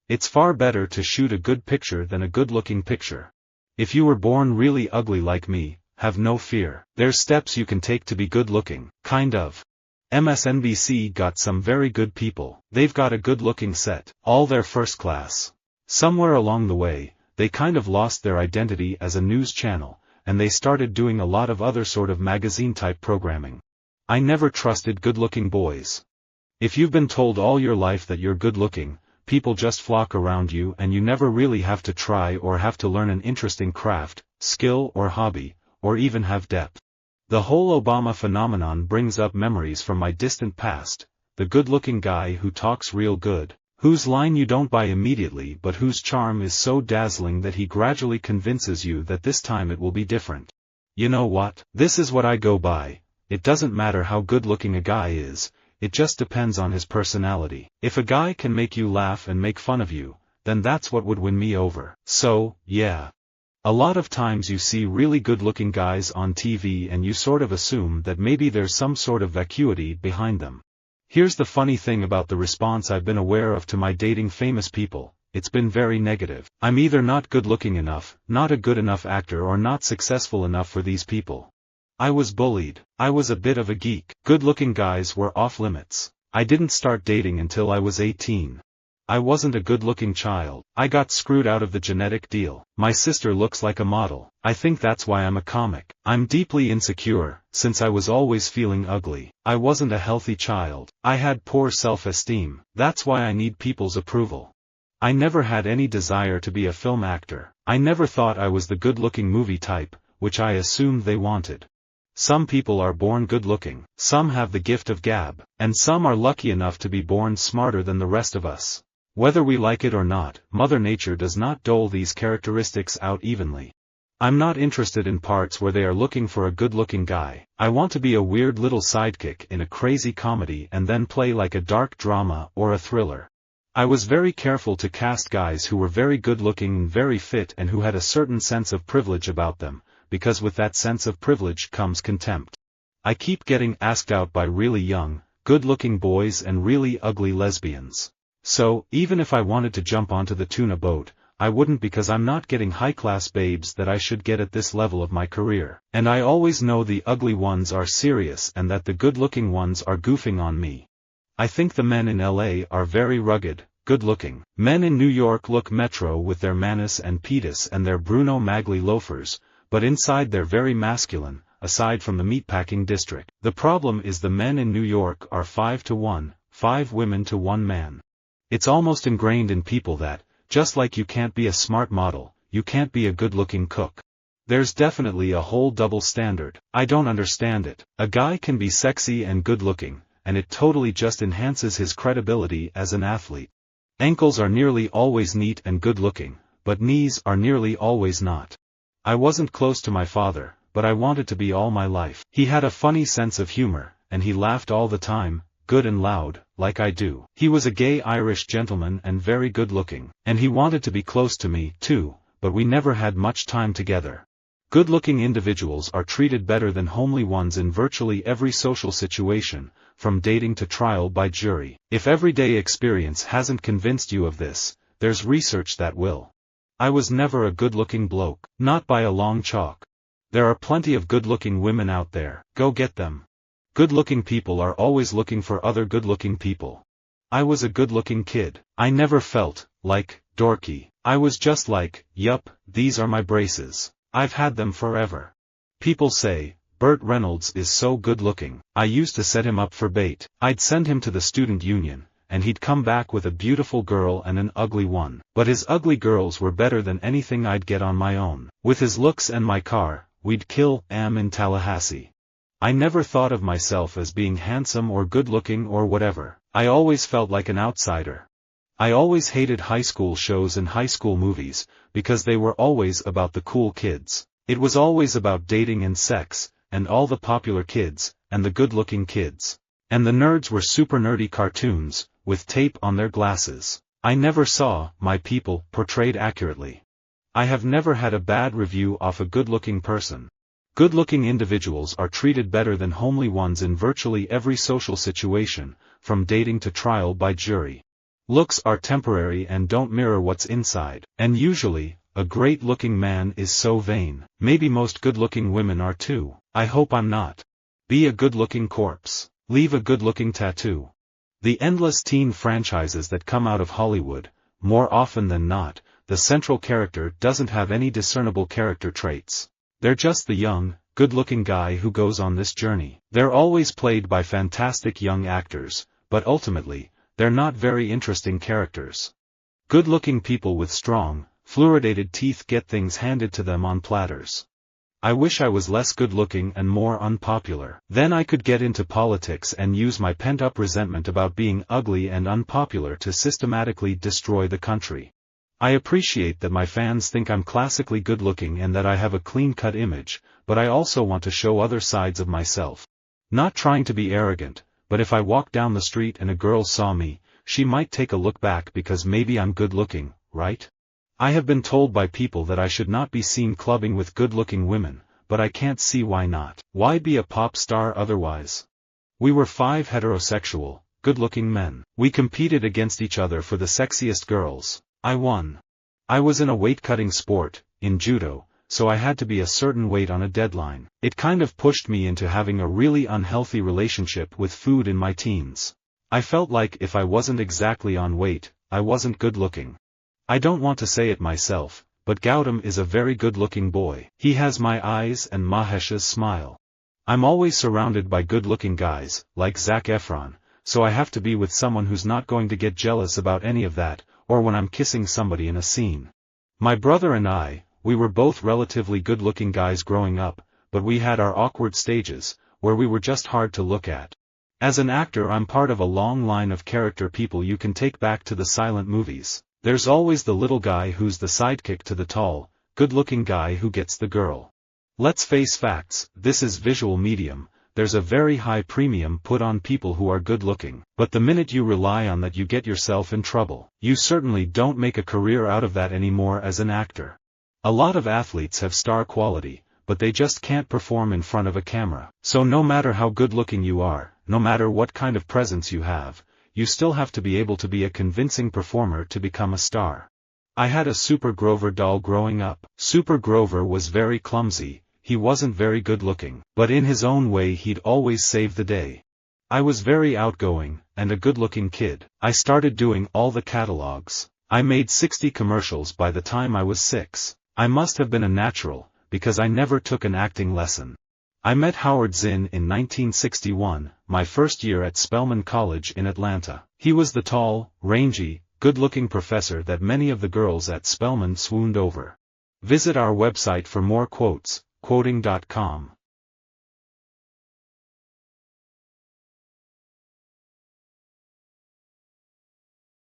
It's far better to shoot a good picture than a good-looking picture. If you were born really ugly like me, have no fear. There's steps you can take to be good-looking, kind of. MSNBC got some very good people. They've got a good-looking set. All their first class. Somewhere along the way, they kind of lost their identity as a news channel, and they started doing a lot of other sort of magazine-type programming. I never trusted good-looking boys. If you've been told all your life that you're good-looking, people just flock around you and you never really have to try or have to learn an interesting craft, skill or hobby, or even have depth. The whole Obama phenomenon brings up memories from my distant past, the good-looking guy who talks real good, whose line you don't buy immediately but whose charm is so dazzling that he gradually convinces you that this time it will be different. You know what? This is what I go by. It doesn't matter how good-looking a guy is, it just depends on his personality. If a guy can make you laugh and make fun of you, then that's what would win me over. So, yeah. A lot of times you see really good-looking guys on TV and you sort of assume that maybe there's some sort of vacuity behind them. Here's the funny thing about the response I've been aware of to my dating famous people, it's been very negative. I'm either not good-looking enough, not a good enough actor, or not successful enough for these people. I was bullied. I was a bit of a geek. Good-looking guys were off limits. I didn't start dating until I was 18. I wasn't a good-looking child. I got screwed out of the genetic deal. My sister looks like a model. I think that's why I'm a comic. I'm deeply insecure, since I was always feeling ugly. I wasn't a healthy child. I had poor self-esteem. That's why I need people's approval. I never had any desire to be a film actor. I never thought I was the good-looking movie type, which I assumed they wanted. Some people are born good-looking, some have the gift of gab, and some are lucky enough to be born smarter than the rest of us. Whether we like it or not, Mother Nature does not dole these characteristics out evenly. I'm not interested in parts where they are looking for a good-looking guy. I want to be a weird little sidekick in a crazy comedy and then play like a dark drama or a thriller. I was very careful to cast guys who were very good-looking and very fit and who had a certain sense of privilege about them, because with that sense of privilege comes contempt. I keep getting asked out by really young, good-looking boys and really ugly lesbians. So, even if I wanted to jump onto the tuna boat, I wouldn't, because I'm not getting high-class babes that I should get at this level of my career. And I always know the ugly ones are serious and that the good-looking ones are goofing on me. I think the men in LA are very rugged, good-looking. Men in New York look metro with their Manus and Pedis and their Bruno Magli loafers, but inside they're very masculine, aside from the meatpacking district. The problem is the men in New York are 5 to 1, 5 women to 1 man. It's almost ingrained in people that, just like you can't be a smart model, you can't be a good-looking cook. There's definitely a whole double standard. I don't understand it. A guy can be sexy and good-looking, and it totally just enhances his credibility as an athlete. Ankles are nearly always neat and good-looking, but knees are nearly always not. I wasn't close to my father, but I wanted to be all my life. He had a funny sense of humor, and he laughed all the time, good and loud, like I do. He was a gay Irish gentleman and very good-looking, and he wanted to be close to me, too, but we never had much time together. Good-looking individuals are treated better than homely ones in virtually every social situation, from dating to trial by jury. If everyday experience hasn't convinced you of this, there's research that will. I was never a good-looking bloke, not by a long chalk. There are plenty of good-looking women out there, go get them. Good-looking people are always looking for other good-looking people. I was a good-looking kid. I never felt, like, dorky. I was just like, yup, these are my braces. I've had them forever. People say, Burt Reynolds is so good-looking. I used to set him up for bait. I'd send him to the student union, and he'd come back with a beautiful girl and an ugly one. But his ugly girls were better than anything I'd get on my own. With his looks and my car, we'd kill in Tallahassee. I never thought of myself as being handsome or good-looking or whatever. I always felt like an outsider. I always hated high school shows and high school movies, because they were always about the cool kids. It was always about dating and sex, and all the popular kids, and the good-looking kids. And the nerds were super nerdy cartoons, with tape on their glasses. I never saw my people portrayed accurately. I have never had a bad review off a good-looking person. Good-looking individuals are treated better than homely ones in virtually every social situation, from dating to trial by jury. Looks are temporary and don't mirror what's inside. And usually, a great-looking man is so vain. Maybe most good-looking women are too. I hope I'm not. Be a good-looking corpse. Leave a good-looking tattoo. The endless teen franchises that come out of Hollywood, more often than not, the central character doesn't have any discernible character traits. They're just the young, good-looking guy who goes on this journey. They're always played by fantastic young actors, but ultimately, they're not very interesting characters. Good-looking people with strong, fluoridated teeth get things handed to them on platters. I wish I was less good-looking and more unpopular. Then I could get into politics and use my pent-up resentment about being ugly and unpopular to systematically destroy the country. I appreciate that my fans think I'm classically good-looking and that I have a clean-cut image, but I also want to show other sides of myself. Not trying to be arrogant, but if I walked down the street and a girl saw me, she might take a look back because maybe I'm good-looking, right? I have been told by people that I should not be seen clubbing with good-looking women, but I can't see why not. Why be a pop star otherwise? We were 5 heterosexual, good-looking men. We competed against each other for the sexiest girls. I won. I was in a weight-cutting sport, in judo, so I had to be a certain weight on a deadline. It kind of pushed me into having a really unhealthy relationship with food in my teens. I felt like if I wasn't exactly on weight, I wasn't good-looking. I don't want to say it myself, but Gautam is a very good-looking boy. He has my eyes and Mahesh's smile. I'm always surrounded by good-looking guys, like Zac Efron, so I have to be with someone who's not going to get jealous about any of that, or when I'm kissing somebody in a scene. My brother and I, we were both relatively good-looking guys growing up, but we had our awkward stages, where we were just hard to look at. As an actor, I'm part of a long line of character people you can take back to the silent movies. There's always the little guy who's the sidekick to the tall, good-looking guy who gets the girl. Let's face facts, this is visual medium. There's a very high premium put on people who are good-looking, but the minute you rely on that you get yourself in trouble. You certainly don't make a career out of that anymore as an actor. A lot of athletes have star quality, but they just can't perform in front of a camera. So no matter how good-looking you are, no matter what kind of presence you have, you still have to be able to be a convincing performer to become a star. I had a Super Grover doll growing up. Super Grover was very clumsy. He wasn't very good-looking, but in his own way he'd always save the day. I was very outgoing, and a good-looking kid. I started doing all the catalogs. I made 60 commercials by the time I was 6. I must have been a natural, because I never took an acting lesson. I met Howard Zinn in 1961, my first year at Spelman College in Atlanta. He was the tall, rangy, good-looking professor that many of the girls at Spelman swooned over. Visit our website for more quotes. Quoting.com